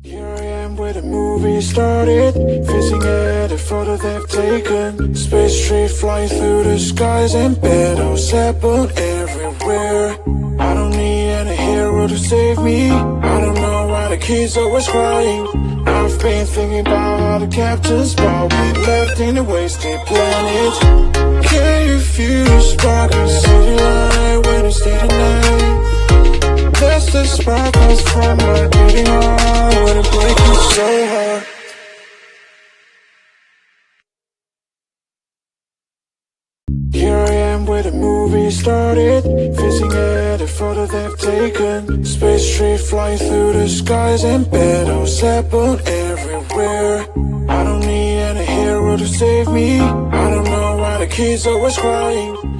Here I am where the movie started, facing at a photo they've taken. Space trade flying through the skies and battles happen everywhere. I don't need any hero to save me. I don't know why the kids always crying. I've been thinking about how the captain's ball we left in a wasted planet. Can you feel the spark in the city light when it's day and night? That's the sparkles from my beating heart when it breaks me so hard. Here I am where the movie started, facing at a photo they've taken. Space trade flying through the skies and battles happen everywhere. I don't need any hero to save me. I don't know why the kids always crying.